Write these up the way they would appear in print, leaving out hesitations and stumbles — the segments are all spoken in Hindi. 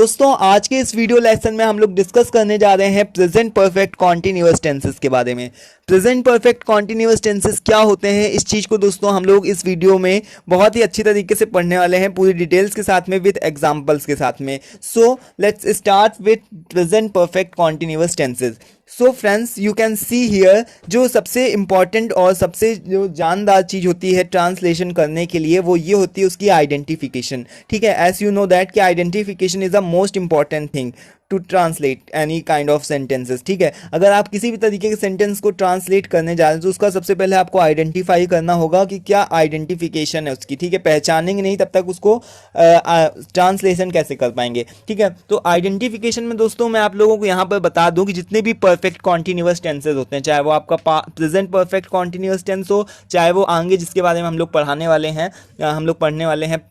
दोस्तों आज के इस वीडियो लेसन में हम लोग डिस्कस करने जा रहे हैं प्रेजेंट परफेक्ट कॉन्टिन्यूअस टेंसेस के बारे में। प्रेजेंट परफेक्ट कॉन्टिन्यूअस टेंसेस क्या होते हैं, इस चीज़ को दोस्तों हम लोग इस वीडियो में बहुत ही अच्छी तरीके से पढ़ने वाले हैं, पूरी डिटेल्स के साथ में विद एग्जांपल्स के साथ में। So let's start with present perfect continuous tenses. So friends you can see here, जो सबसे इम्पॉर्टेंट और सबसे जो जानदार चीज़ होती है ट्रांसलेशन करने के लिए वो ये होती है उसकी आइडेंटिफिकेशन। ठीक है, एज यू नो दैट कि identification is the most important thing to translate any kind of sentences. ठीक है, अगर आप किसी भी तरीके के सेंटेंस को ट्रांसलेट करने जा रहे हैं तो उसका सबसे पहले आपको आइडेंटिफाई करना होगा कि क्या आइडेंटिफिकेशन है उसकी। ठीक है, पहचानेंगे नहीं तब तक उसको ट्रांसलेशन कैसे कर पाएंगे। ठीक है, तो आइडेंटिफिकेशन में दोस्तों मैं आप लोगों को यहाँ पर बता दूं कि जितने भी परफेक्ट कॉन्टिन्यूअस टेंसेज होते हैं, चाहे वो आपका प्रेजेंट परफेक्ट कॉन्टिन्यूअस टेंस हो, चाहे वो आगे जिसके बारे में हम लोग पढ़ने वाले हैं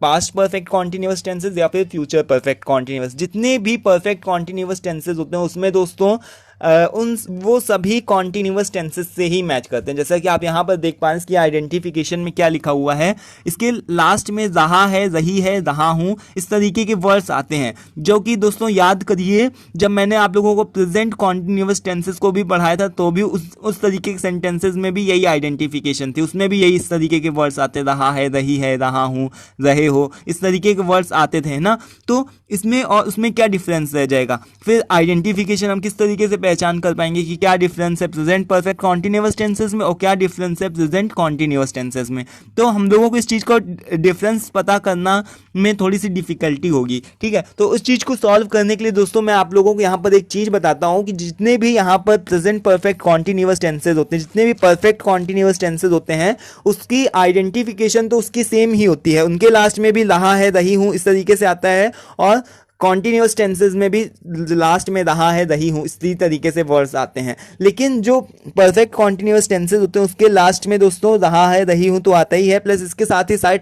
पास्ट परफेक्ट कॉन्टिन्यूअस टेंसेज या फिर फ्यूचर परफेक्ट कॉन्टिन्यूअस, जितने भी परफेक्ट कॉन्टिन्यूअस टेंसेज होते हैं उसमें दोस्तों वो सभी कॉन्टिन्यूअस टेंसेस से ही मैच करते हैं। जैसा कि आप यहाँ पर देख पा रहे हैं इसकी आइडेंटिफिकेशन में क्या लिखा हुआ है, इसके लास्ट में जहाँ है, जही है, जहाँ हूँ, इस तरीके के वर्ड्स आते हैं, जो कि दोस्तों याद करिए जब मैंने आप लोगों को प्रेजेंट कॉन्टिन्यूअस टेंसेस को भी पढ़ाया था तो भी उस तरीके के सेंटेंसेज में भी यही आइडेंटिफिकेशन थी, उसमें भी यही इस तरीके के वर्ड्स आते, रहा है, रही है, रहा हूँ, रहे हो, इस तरीके के वर्ड्स आते थे ना। तो इसमें और उसमें क्या डिफरेंस रह जाएगा, फिर आइडेंटिफिकेशन हम किस तरीके से पहचान कर पाएंगे कि क्या डिफरेंस है प्रेजेंट परफेक्ट कॉन्टिन्यूअस टेंसेस में और क्या डिफरेंस है प्रेजेंट कॉन्टिन्यूअस टेंसेस में। तो हम लोगों को इस चीज़ को डिफरेंस पता करना में थोड़ी सी डिफिकल्टी होगी। ठीक है, तो उस चीज़ को सॉल्व करने के लिए दोस्तों मैं आप लोगों को यहाँ पर एक चीज़ बताता हूँ कि जितने भी यहाँ पर प्रेजेंट परफेक्ट कॉन्टिन्यूअस टेंसेज होते हैं, जितने भी परफेक्ट कॉन्टिन्यूअस टेंसेज होते हैं, उसकी आइडेंटिफिकेशन तो उसकी सेम ही होती है। उनके लास्ट में भी रहा है, रही हूँ इस तरीके से आता है, और कॉन्टिन्यूअस टेंसेज में भी लास्ट में रहा है, रही हूँ इसी तरीके से वर्ड्स आते हैं। लेकिन जो परफेक्ट कॉन्टिन्यूअस टेंसेज होते हैं उसके लास्ट में दोस्तों रहा है, रही हूँ तो आता ही है, प्लस इसके साथ ही साथ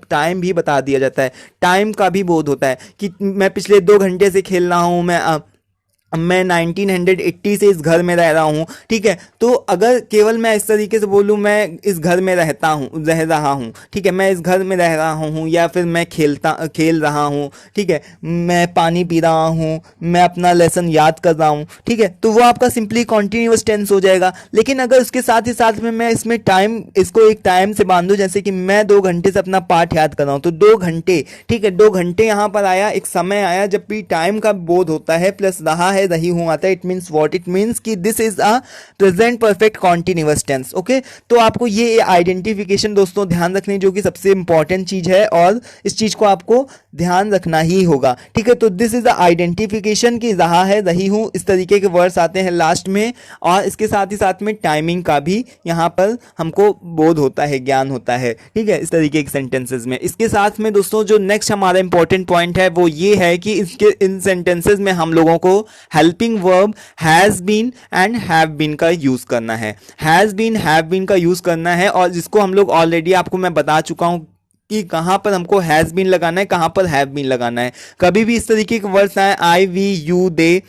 टाइम भी बता दिया जाता है, टाइम का भी बोध होता है कि मैं पिछले 2 घंटे से खेल रहा हूँ, मैं 1980 से इस घर में रह रहा हूँ। ठीक है, तो अगर केवल मैं इस तरीके से बोलूँ मैं इस घर में रह रहा हूँ, ठीक है, मैं इस घर में रह रहा हूँ, या फिर मैं खेल रहा हूँ, ठीक है, मैं पानी पी रहा हूँ, मैं अपना लेसन याद कर रहा हूँ, ठीक है, तो वो आपका सिंपली कॉन्टिन्यूअस टेंस हो जाएगा। लेकिन अगर उसके साथ ही साथ में मैं इसमें इसको एक टाइम से बांधूँ, जैसे कि मैं 2 घंटे से अपना पाठ याद कर रहा हूँ, तो 2 घंटे, ठीक है, 2 घंटे यहाँ पर आया, एक समय आया जब भी टाइम का बोध होता है, प्लस रहा है, रही हूं आता है। It means what, it means कि this is a present perfect continuous tense. Okay, तो आपको ये आइडेंटिफिकेशन दोस्तों ध्यान रखनी जो कि सबसे इंपॉर्टेंट चीज है, और इस चीज को आपको ध्यान रखना ही होगा। ठीक है, तो दिस इज द आइडेंटिफिकेशन कि रहा है, रही हूं इस तरीके के वर्ड्स आते हैं लास्ट में, और इसके साथ ही साथ में टाइमिंग का भी यहाँ पर हमको बोध होता है, ज्ञान होता है। ठीक है, इस तरीके के सेंटेंसेस में। इसके साथ में दोस्तों जो नेक्स्ट हमारा इंपॉर्टेंट पॉइंट है वो ये है कि इन सेंटेंसेस में हम लोगों को helping verb has been and have been का यूज करना है। हैज बीन, हैव बीन का यूज करना है, और जिसको हम लोग ऑलरेडी आपको मैं बता चुका हूं कि कहां पर हमको हैज बीन लगाना है, कहां पर हैव बीन लगाना है। कभी भी इस तरीके के वर्ड्स आए, आई, वी, यू, दे,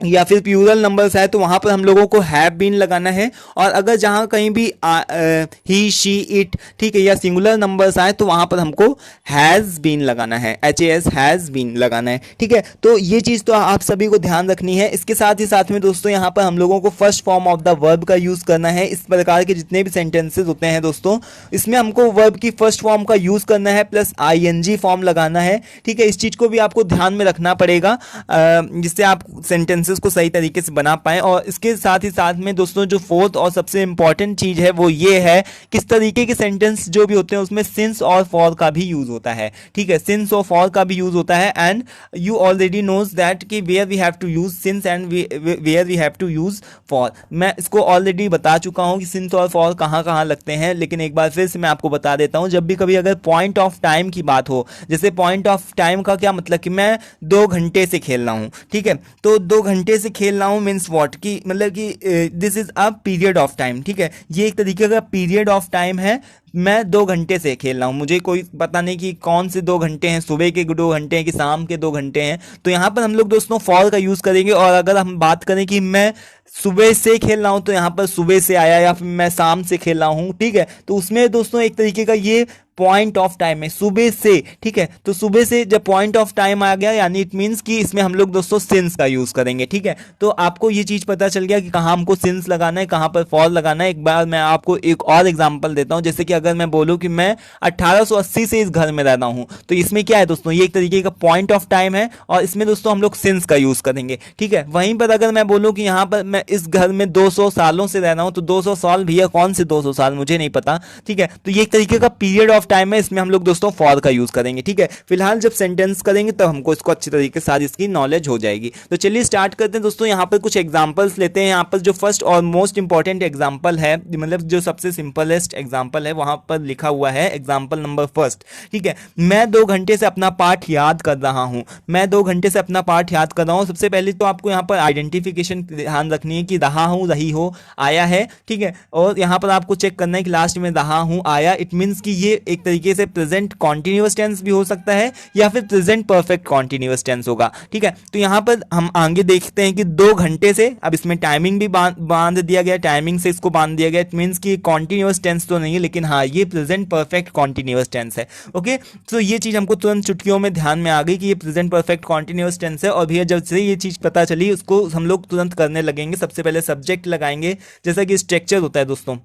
या फिर प्लूरल नंबर्स है, तो वहां पर हम लोगों को हैव बीन लगाना है। और अगर जहां कहीं भी ही, शी, इट, ठीक है, या सिंगुलर नंबर्स आए तो वहां पर हमको हैज बीन लगाना है, HAS, हैज बीन लगाना है। ठीक है, तो ये चीज तो आप सभी को ध्यान रखनी है। इसके साथ ही साथ में दोस्तों यहाँ पर हम लोगों को first form of the verb का यूज करना है। इस प्रकार के जितने भी सेंटेंसेज होते हैं दोस्तों, इसमें हमको वर्ब की फर्स्ट फॉर्म का यूज करना है, प्लस ING फॉर्म लगाना है। ठीक है, इस चीज को भी आपको ध्यान में रखना पड़ेगा जिससे आप सेंटेंसेस को सही तरीके से बना पाएं। और इसके साथ ही साथ में दोस्तों जो फोर्थ और सबसे इंपॉर्टेंट चीज है वो ये है, किस तरीके के सेंटेंस जो भी होते हैं उसमें सिंस और फॉर का भी यूज होता है। ठीक है, सिंस और फॉर का भी यूज होता है, and you already knows that कि where we have to use since and where we have to use for. मैं इसको ऑलरेडी बता चुका हूं कि सिंस और फॉर कहां कहां लगते हैं, लेकिन एक बार फिर से मैं आपको बता देता हूं। जब भी कभी अगर पॉइंट ऑफ टाइम की बात हो, जैसे पॉइंट ऑफ टाइम का क्या मतलब कि मैं 2 घंटे से खेल रहा हूं, ठीक है, तो 2 घंटे से खेल रहा हूं मीन्स व्हाट, की मतलब कि this is a period of time. ठीक है, ये एक तरीके का पीरियड ऑफ टाइम है, मैं 2 घंटे से खेल रहा हूँ, मुझे कोई पता नहीं कि कौन से 2 घंटे हैं, सुबह के 2 घंटे हैं कि शाम के 2 घंटे हैं। तो यहाँ पर हम लोग दोस्तों फॉर का यूज़ करेंगे। और अगर हम बात करें कि मैं सुबह से खेल रहा हूँ तो यहाँ पर सुबह से आया, या फिर मैं शाम से खेल रहा हूँ, ठीक है, तो उसमें दोस्तों एक तरीके का ये पॉइंट ऑफ टाइम है, सुबह से, ठीक है। तो सुबह से जब पॉइंट ऑफ टाइम आ गया यानी इट मीन्स कि इसमें हम लोग दोस्तों सिंस का यूज करेंगे, ठीक है। तो आपको ये चीज पता चल गया कि कहाँ हमको सिंस लगाना है, कहाँ पर फॉर लगाना है। एक बार मैं आपको एक और एग्जांपल देता हूँ। जैसे कि अगर मैं बोलूँ कि मैं 1880 से इस घर में रहता हूँ, तो इसमें क्या है दोस्तों, ये एक तरीके का पॉइंट ऑफ टाइम है और इसमें दोस्तों हम लोग सिंस का यूज करेंगे, ठीक है। वहीं पर अगर मैं बोलूँ कि यहाँ पर मैं इस घर में 200 सालों से रह रहा हूँ, तो 200 साल भैया कौन से 200 साल मुझे नहीं पता, ठीक है। तो ये एक तरीके का पीरियड ऑफ टाइम है, इसमें हम लोग दोस्तों फॉर का यूज करेंगे, ठीक है। फिलहाल जब सेंटेंस करेंगे तब हमको इसको अच्छी तरीके से सारी इसकी नॉलेज हो जाएगी। तो चलिए स्टार्ट करते हैं दोस्तों। यहाँ पर कुछ एग्जांपल्स लेते हैं। यहाँ पर जो फर्स्ट और मोस्ट इंपॉर्टेंट एग्जांपल है, मतलब जो सबसे सिंपलेस्ट एग्जांपल है, वहां पर लिखा हुआ है एग्जांपल नंबर फर्स्ट, ठीक है। मैं 2 घंटे से अपना पाठ याद कर रहा हूं, मैं 2 घंटे से अपना पाठ याद कर रहा हूं। सबसे पहले तो आपको यहाँ पर आइडेंटिफिकेशन ध्यान रखनी है कि रहा हूं, रही हो, आया है, ठीक है। और यहाँ पर आपको चेक करना है कि लास्ट में रहा हूं आया, इट मीन्स कि ये एक तरीके से प्रेजेंट कॉन्टिन्यूअस टेंस भी हो सकता है या फिर प्रेजेंट परफेक्ट कॉन्टिन्यूअस टेंस होगा, ठीक है। तो यहाँ पर हम आगे देखते हैं कि 2 घंटे से, अब इसमें टाइमिंग भी बांध दिया गया, टाइमिंग से इसको बांध दिया गया। इट मीन्स कि कॉन्टिन्यूअस टेंस तो नहीं है, लेकिन हाँ ये प्रेजेंट परफेक्ट कॉन्टिन्यूअस टेंस है, ओके। तो ये चीज हमको तुरंत चुटकियों में ध्यान में आ गई कि ये प्रेजेंट परफेक्ट कॉन्टिन्यूअस टेंस है। और भैया जब से ये चीज पता चली उसको हम लोग तुरंत करने लगेंगे। सबसे पहले सब्जेक्ट लगाएंगे, जैसा कि स्ट्रक्चर होता है दोस्तों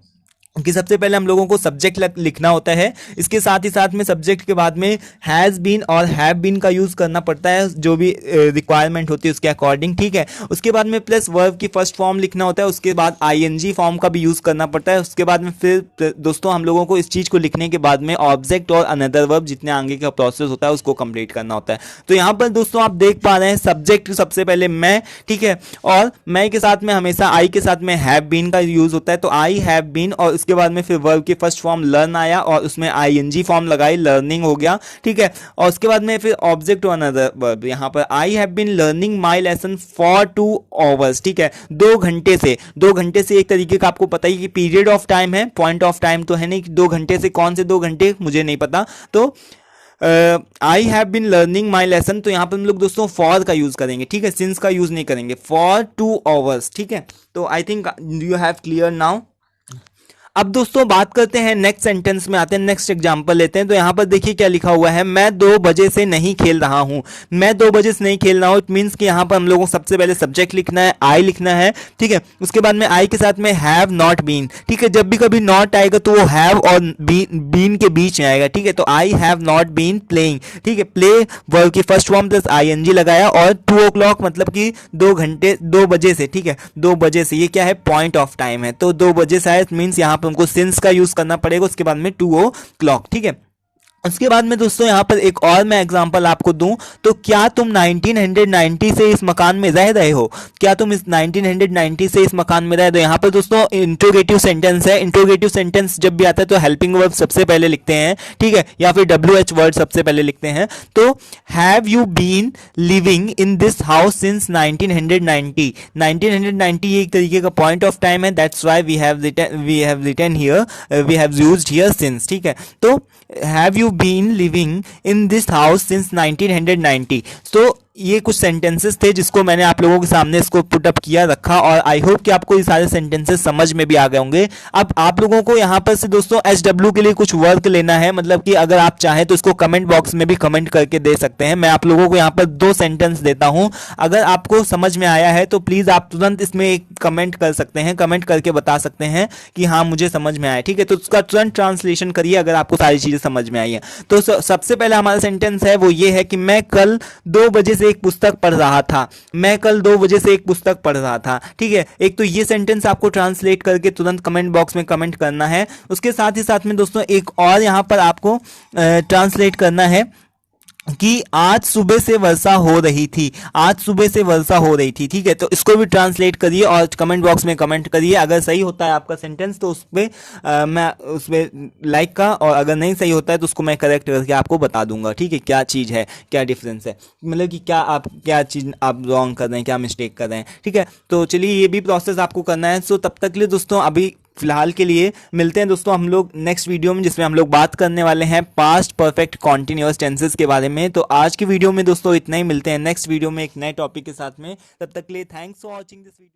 कि सबसे पहले हम लोगों को सब्जेक्ट लिखना होता है, इसके साथ ही साथ में सब्जेक्ट के बाद में हैज़ बीन और हैव बीन का यूज़ करना पड़ता है, जो भी रिक्वायरमेंट होती है उसके अकॉर्डिंग, ठीक है। उसके बाद में प्लस वर्ब की फर्स्ट फॉर्म लिखना होता है, उसके बाद आईएनजी फॉर्म का भी यूज़ करना पड़ता है। उसके बाद में फिर दोस्तों हम लोगों को इस चीज़ को लिखने के बाद में ऑब्जेक्ट और अनदर वर्ब जितने आगे का प्रोसेस होता है उसको कंप्लीट करना होता है। तो यहाँ पर दोस्तों आप देख पा रहे हैं सब्जेक्ट सबसे पहले मैं, ठीक है, और मैं के साथ में हमेशा आई के साथ में हैव बीन का यूज़ होता है। तो आई हैव बीन, और उसके बाद में फिर वर्ब की फर्स्ट फॉर्म लर्न आया और उसमें आईएनजी फॉर्म लगाई, लर्निंग हो गया, ठीक है। और उसके बाद में फिर ऑब्जेक्ट और अनदर वर्ब, यहाँ पर I have been learning my lesson for 2 hours, ठीक है। 2 घंटे से, 2 घंटे से एक तरीके का आपको पता ही कि पीरियड ऑफ टाइम है, पॉइंट ऑफ टाइम तो है नहीं। 2 घंटे से कौन से 2 घंटे मुझे नहीं पता। तो I have been learning my lesson, तो यहाँ पर हम लोग दोस्तों फॉर का यूज करेंगे, ठीक है, सिंस का यूज नहीं करेंगे, फॉर 2 आवर्स, ठीक है। तो I think you have clear now. अब दोस्तों बात करते हैं नेक्स्ट सेंटेंस में आते हैं, नेक्स्ट एग्जांपल लेते हैं। तो यहाँ पर देखिए क्या लिखा हुआ है, मैं 2 बजे से नहीं खेल रहा हूँ, मैं 2 बजे से नहीं खेल रहा हूँ। इट मीन्स कि यहाँ पर हम लोगों को सबसे पहले सब्जेक्ट लिखना है, आई लिखना है, ठीक है। उसके बाद में आई के साथ में हैव नॉट बीन, ठीक है। जब भी कभी नॉट आएगा तो वो हैव और बीन के बीच में आएगा, ठीक है। तो I have not been playing, ठीक है। प्ले वर्ब की फर्स्ट फॉर्म प्लस आईएनजी लगाया और 2 o'clock मतलब कि 2 घंटे, 2 बजे से, ठीक है, 2 बजे से, ये क्या है, पॉइंट ऑफ टाइम है। तो 2 बजे से मीन्स यहाँ पर हमको सिंस का यूज करना पड़ेगा। उसके बाद में 2 o'clock, ठीक है। उसके बाद में दोस्तों यहाँ पर एक और मैं एग्जांपल आपको दूं, तो क्या तुम 1990 से इस मकान में रह रहे हो, क्या तुम इस 1990 से इस मकान में रह रहे हो। यहाँ पर दोस्तों इंट्रोगेटिव सेंटेंस है। इंट्रोगेटिव सेंटेंस जब भी आता है तो हेल्पिंग वर्ब सबसे पहले लिखते हैं, ठीक है, या फिर WH वर्ड सबसे पहले लिखते हैं। तो have you been living in this house since 1990, 1990 एक तरीके का पॉइंट ऑफ टाइम है, that's why we have written here, we have used here since, ठीक है। तो have you been living in this house since 1990। तो ये कुछ सेंटेंसेस थे जिसको मैंने आप लोगों के सामने इसको पुट अप किया, रखा, और आई होप कि आपको ये सारे सेंटेंसेस समझ में भी आ गए होंगे। अब आप लोगों को यहाँ पर से दोस्तों HW के लिए कुछ वर्क लेना है, मतलब कि अगर आप चाहें तो इसको कमेंट बॉक्स में भी कमेंट करके दे सकते हैं। मैं आप लोगों को यहाँ पर 2 सेंटेंस देता हूँ, अगर आपको समझ में आया है तो प्लीज आप तुरंत इसमें एक कमेंट कर सकते हैं, कमेंट करके बता सकते हैं कि हाँ मुझे समझ में आया, ठीक है। तो उसका तुरंत ट्रांसलेशन करिए अगर आपको सारी चीजें समझ में आई है। तो सबसे पहले हमारा सेंटेंस है वो ये है कि मैं कल 2 बजे से एक पुस्तक पढ़ रहा था, मैं कल 2 बजे से एक पुस्तक पढ़ रहा था, ठीक है। एक तो ये सेंटेंस आपको ट्रांसलेट करके तुरंत कमेंट बॉक्स में कमेंट करना है। उसके साथ ही साथ में दोस्तों एक और यहाँ पर आपको ट्रांसलेट करना है कि आज सुबह से वर्षा हो रही थी, आज सुबह से वर्षा हो रही थी, ठीक है। तो इसको भी ट्रांसलेट करिए और कमेंट बॉक्स में कमेंट करिए। अगर सही होता है आपका सेंटेंस तो उस पर मैं उस पर लाइक का, और अगर नहीं सही होता है तो उसको मैं करेक्ट करके आपको बता दूंगा, ठीक है, क्या चीज़ है, क्या डिफरेंस है, मतलब कि क्या चीज़ आप रॉन्ग कर रहे हैं, क्या मिस्टेक कर रहे हैं, ठीक है। तो चलिए ये भी प्रोसेस आपको करना है। सो तब तक के लिए दोस्तों अभी फिलहाल के लिए मिलते हैं दोस्तों हम लोग नेक्स्ट वीडियो में, जिसमें हम लोग बात करने वाले हैं पास्ट परफेक्ट कॉन्टिन्यूअस टेंसेस के बारे में। तो आज की वीडियो में दोस्तों इतना ही, मिलते हैं नेक्स्ट वीडियो में एक नए टॉपिक के साथ में। तब तक के लिए thanks for watching this video.